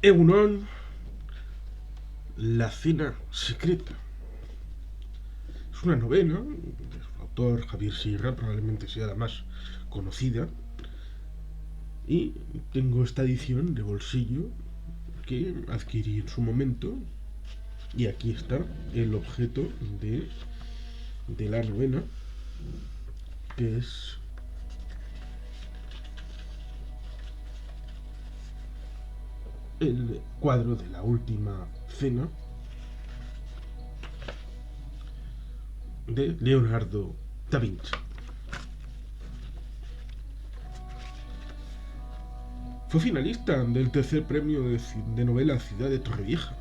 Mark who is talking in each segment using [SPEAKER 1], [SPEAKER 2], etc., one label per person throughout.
[SPEAKER 1] Egunon, la cena secreta. Es una novela de su autor Javier Sierra, probablemente sea la más conocida. Y tengo esta edición de bolsillo que adquirí en su momento. Y aquí está el objeto de la novela, que es el cuadro de la última cena de Leonardo da Vinci. Fue finalista del tercer premio de novela Ciudad de Torrevieja.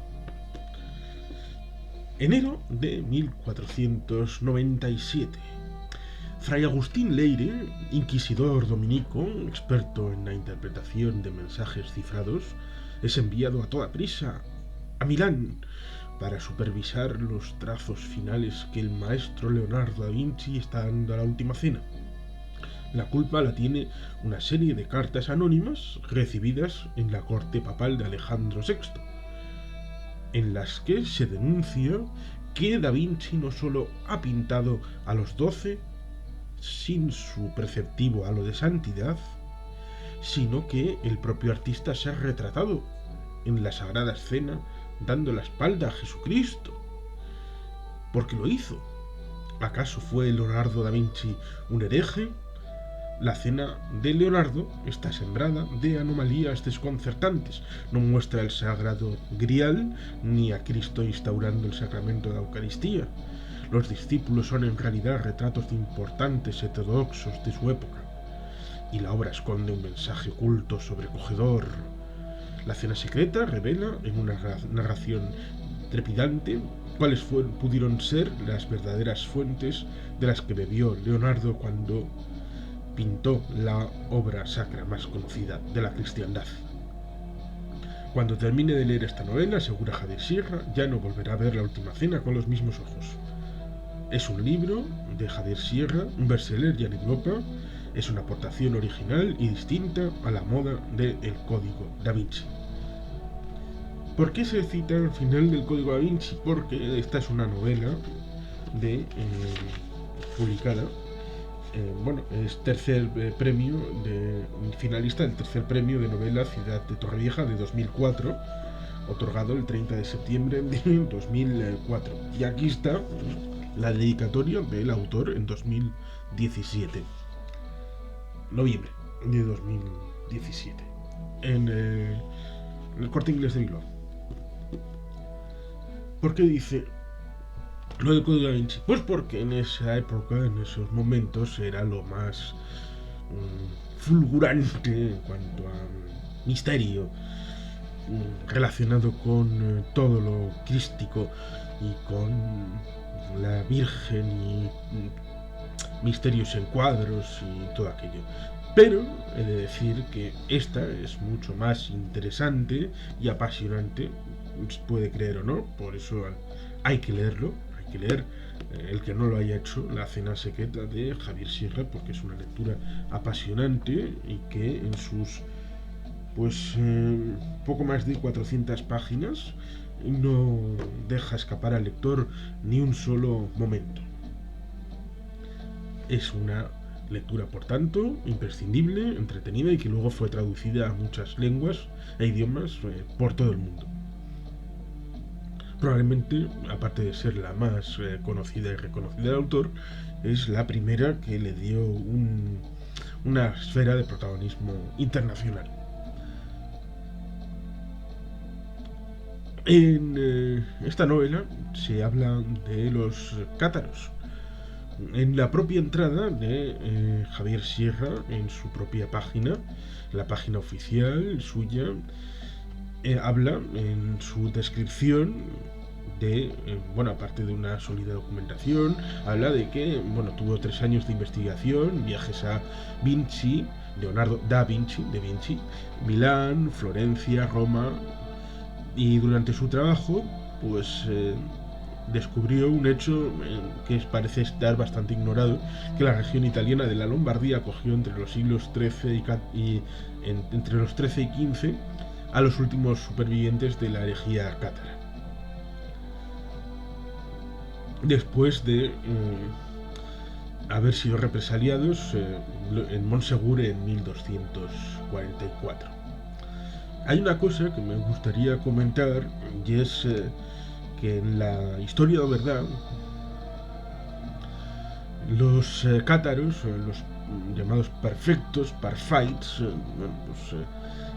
[SPEAKER 1] Enero de 1497. Fray Agustín Leire, inquisidor dominico, experto en la interpretación de mensajes cifrados, es enviado a toda prisa a Milán para supervisar los trazos finales que el maestro Leonardo da Vinci está dando a la última cena. La culpa la tiene una serie de cartas anónimas recibidas en la corte papal de Alejandro VI, en las que se denuncia que Da Vinci no solo ha pintado a los 12 sin su preceptivo halo de santidad, sino que el propio artista se ha retratado en la Sagrada Escena dando la espalda a Jesucristo. ¿Por qué lo hizo? ¿Acaso fue Leonardo da Vinci un hereje? La cena de Leonardo está sembrada de anomalías desconcertantes. No muestra el sagrado grial ni a Cristo instaurando el sacramento de la Eucaristía. Los discípulos son en realidad retratos de importantes heterodoxos de su época. Y la obra esconde un mensaje oculto sobrecogedor. La cena secreta revela en una narración trepidante cuáles pudieron ser las verdaderas fuentes de las que bebió Leonardo cuando pintó la obra sacra más conocida de la cristiandad. Cuando termine de leer esta novela, asegura Javier Sierra, ya no volverá a ver La Última Cena con los mismos ojos. Es un libro de Javier Sierra, un bestseller ya en Europa. Es una aportación original y distinta a la moda del Código Da Vinci. ¿Por qué se cita al final del Código Da Vinci? Porque esta es una novela publicada. Es tercer premio finalista del tercer premio de novela Ciudad de Torrevieja de 2004, otorgado el 30 de septiembre de 2004. Y aquí está la dedicatoria del autor en 2017. Noviembre de 2017. En el Corte Inglés de Bilbao. ¿Por qué dice lo del Código Da Vinci? Pues porque en esa época, en esos momentos, era lo más fulgurante en cuanto a misterio relacionado con todo lo crístico y con la Virgen y misterios en cuadros y todo aquello. Pero he de decir que esta es mucho más interesante y apasionante, puede creer o no, por eso hay que leerlo, hay que leer, el que no lo haya hecho, La Cena Secreta de Javier Sierra, porque es una lectura apasionante y que en sus poco más de 400 páginas no deja escapar al lector ni un solo momento. Es una lectura, por tanto, imprescindible, entretenida y que luego fue traducida a muchas lenguas e idiomas por todo el mundo. Probablemente, aparte de ser la más conocida y reconocida del autor, es la primera que le dio una esfera de protagonismo internacional. En esta novela se habla de los cátaros. En la propia entrada de Javier Sierra, en su propia página, la página oficial suya, habla en su descripción de, aparte de una sólida documentación, habla de que, tuvo 3 años de investigación, viajes a Vinci, Leonardo da Vinci, Milán, Florencia, Roma, y durante su trabajo, descubrió un hecho que parece estar bastante ignorado, que la región italiana de la Lombardía acogió entre los siglos XIII y XV a los últimos supervivientes de la herejía cátara. Después de haber sido represaliados en Montsegur en 1244. Hay una cosa que me gustaría comentar, y es que en la historia de verdad los cátaros, los llamados perfectos, parfites,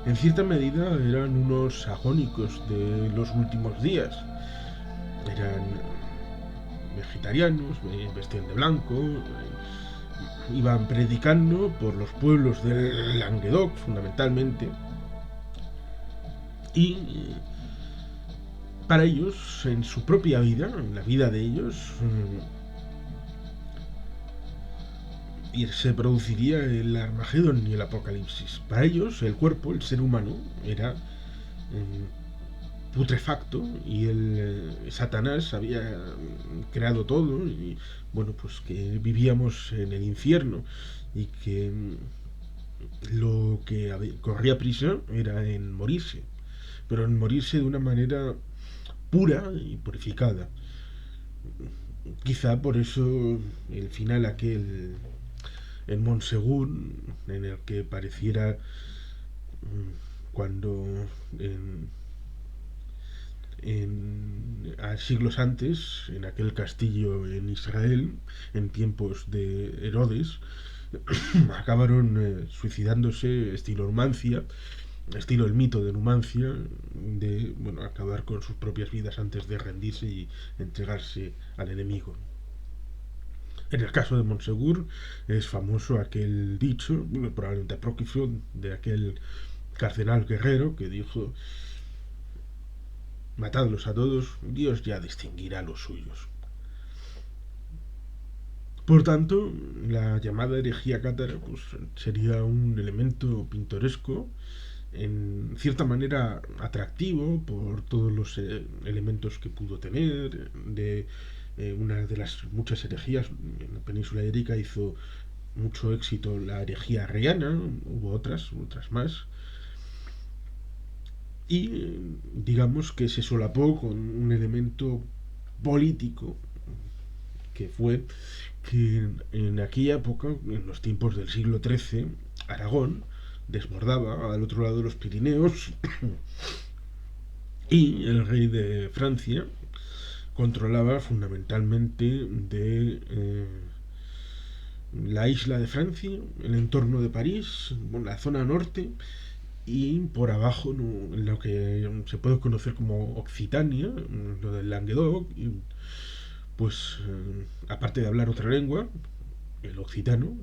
[SPEAKER 1] en cierta medida eran unos agónicos de los últimos días. Eran vegetarianos, vestían de blanco, iban predicando por los pueblos del Languedoc fundamentalmente, y para ellos, en su propia vida, en la vida de ellos, se produciría el Armagedón y el Apocalipsis. Para ellos, el cuerpo, el ser humano, era putrefacto, y el Satanás había creado todo, y bueno, pues que vivíamos en el infierno, y que lo que corría prisa era en morirse, pero en morirse de una manera pura y purificada. Quizá por eso el final aquel en Montsegur, en el que pareciera cuando a siglos antes, en aquel castillo en Israel, en tiempos de Herodes, acabaron suicidándose estilo Numancia, estilo el mito de Numancia, de acabar con sus propias vidas antes de rendirse y entregarse al enemigo. En el caso de Montsegur es famoso aquel dicho, probablemente apócrifo, de aquel cardenal guerrero que dijo: matadlos a todos, Dios ya distinguirá a los suyos. Por tanto, la llamada herejía cátara pues, sería un elemento pintoresco, en cierta manera atractivo por todos los elementos que pudo tener. Una de las muchas herejías en la península ibérica hizo mucho éxito la herejía arriana, hubo otras más, y digamos que se solapó con un elemento político, que fue que en aquella época, en los tiempos del siglo XIII, Aragón desbordaba al otro lado de los Pirineos y el rey de Francia controlaba fundamentalmente de la isla de Francia, el entorno de París, la zona norte, y por abajo en lo que se puede conocer como Occitania, lo del Languedoc, pues aparte de hablar otra lengua, el occitano,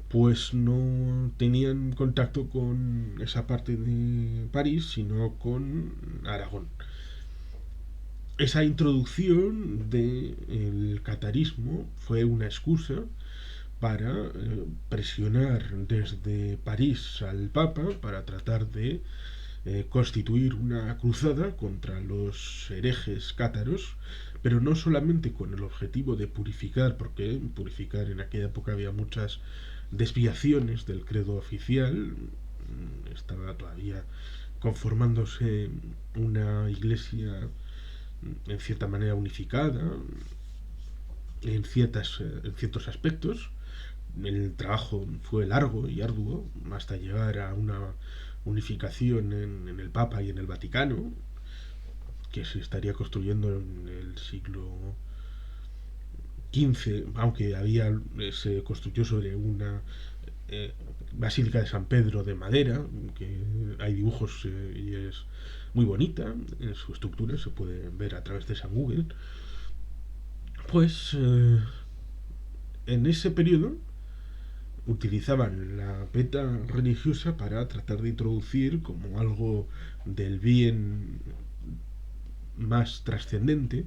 [SPEAKER 1] pues no tenían contacto con esa parte de París, sino con Aragón. Esa introducción del catarismo fue una excusa para presionar desde París al Papa para tratar de constituir una cruzada contra los herejes cátaros, pero no solamente con el objetivo de purificar, porque purificar en aquella época había muchas desviaciones del credo oficial, estaba todavía conformándose una iglesia en cierta manera unificada en ciertos aspectos. El trabajo fue largo y arduo hasta llegar a una unificación en el Papa y en el Vaticano, que se estaría construyendo en el siglo XV, aunque se construyó sobre una Basílica de San Pedro de madera, que hay dibujos y es muy bonita, en su estructura se puede ver a través de San Google. Pues en ese periodo utilizaban la beta religiosa para tratar de introducir como algo del bien más trascendente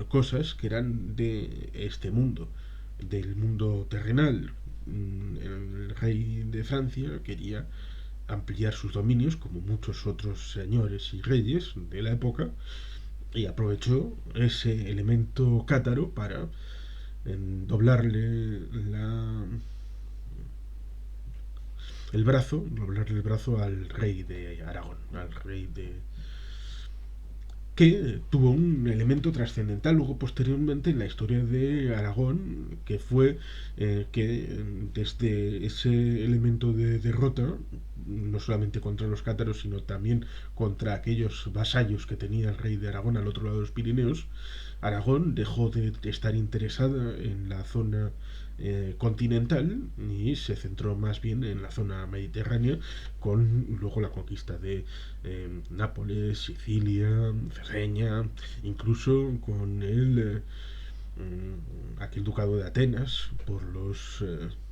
[SPEAKER 1] cosas que eran de este mundo, del mundo terrenal. El rey de Francia quería ampliar sus dominios, como muchos otros señores y reyes de la época, y aprovechó ese elemento cátaro para doblarle el brazo, doblarle el brazo al rey de Aragón, al rey de que tuvo un elemento trascendental luego posteriormente en la historia de Aragón, que fue que desde ese elemento de derrota, no solamente contra los cátaros, sino también contra aquellos vasallos que tenía el rey de Aragón al otro lado de los Pirineos, Aragón dejó de estar interesada en la zona continental y se centró más bien en la zona mediterránea, con luego la conquista de Nápoles, Sicilia, Cerdeña, incluso con aquel ducado de Atenas por los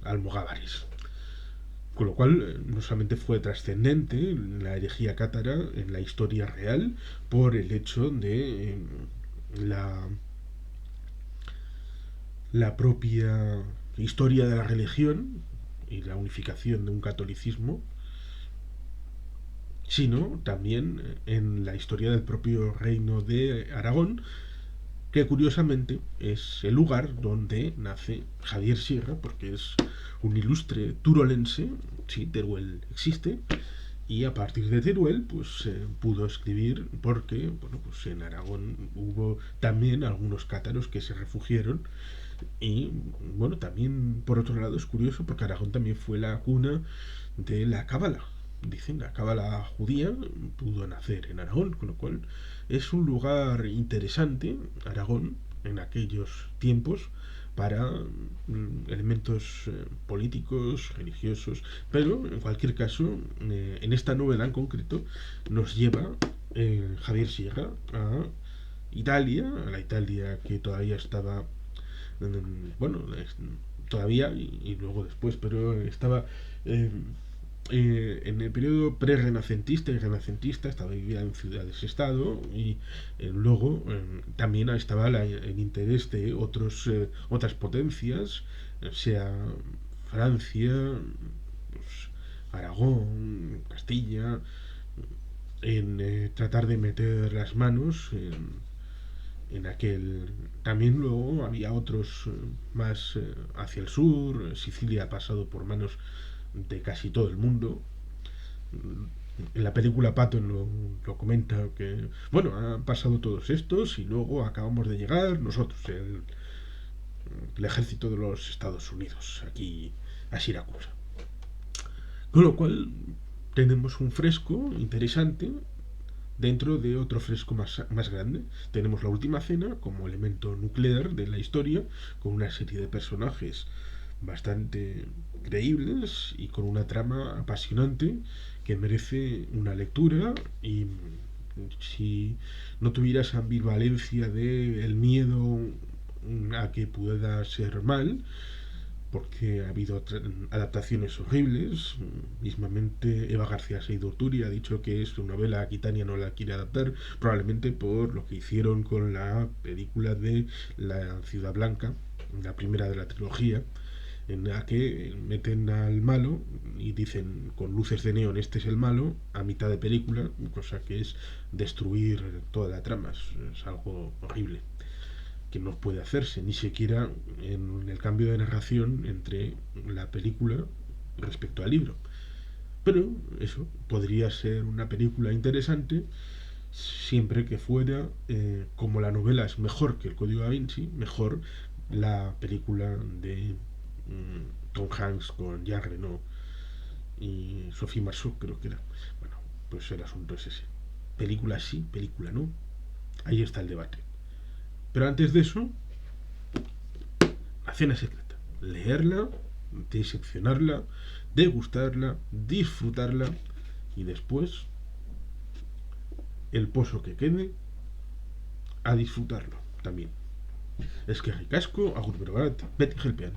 [SPEAKER 1] almogávares. Con lo cual, no solamente fue trascendente la herejía cátara en la historia real por el hecho de la, la propia historia de la religión y la unificación de un catolicismo, sino también en la historia del propio reino de Aragón, que curiosamente es el lugar donde nace Javier Sierra, porque es un ilustre turolense. Sí, Teruel existe, y a partir de Teruel pues pudo escribir, porque bueno, pues en Aragón hubo también algunos cátaros que se refugiaron. Y bueno, también por otro lado es curioso porque Aragón también fue la cuna de la cábala. Dicen, la cábala judía pudo nacer en Aragón, con lo cual es un lugar interesante, Aragón, en aquellos tiempos, para elementos políticos, religiosos, pero en cualquier caso, en esta novela en concreto, nos lleva Javier Sierra a Italia, a la Italia que todavía estaba, bueno, todavía y luego después, pero estaba eh, en el periodo pre-renacentista y renacentista, estaba vivida en ciudades-estado, y luego también estaba el interés de otras potencias, sea Francia, pues, Aragón, Castilla, en tratar de meter las manos en aquel. También luego había otros más hacia el sur. Sicilia ha pasado por manos de casi todo el mundo. En la película Patton lo comenta, que bueno, han pasado todos estos y luego acabamos de llegar nosotros, el ejército de los Estados Unidos, aquí a Siracusa. Con lo cual tenemos un fresco interesante dentro de otro fresco más grande. Tenemos la última cena como elemento nuclear de la historia, con una serie de personajes bastante creíbles y con una trama apasionante que merece una lectura. Y si no tuviera esa ambivalencia de el miedo a que pueda ser mal, porque ha habido adaptaciones horribles. Mismamente Eva García Seydoux ha dicho que su novela Aquitania no la quiere adaptar, probablemente por lo que hicieron con la película de La Ciudad Blanca, la primera de la trilogía, en la que meten al malo y dicen con luces de neón este es el malo a mitad de película, cosa que es destruir toda la trama. Es algo horrible que no puede hacerse, ni siquiera en el cambio de narración entre la película respecto al libro. Pero eso podría ser una película interesante siempre que fuera, como la novela es mejor que el Código Da Vinci, mejor la película de Tom Hanks con Jean Reno y Sophie Marceau, creo que era. Bueno, pues el asunto es ese. Película sí, película no. Ahí está el debate. Pero antes de eso, la cena secreta. Leerla, diseccionarla, degustarla, disfrutarla y después el pozo que quede a disfrutarlo también. Es que ricasco, agur berobat, beti gelpean.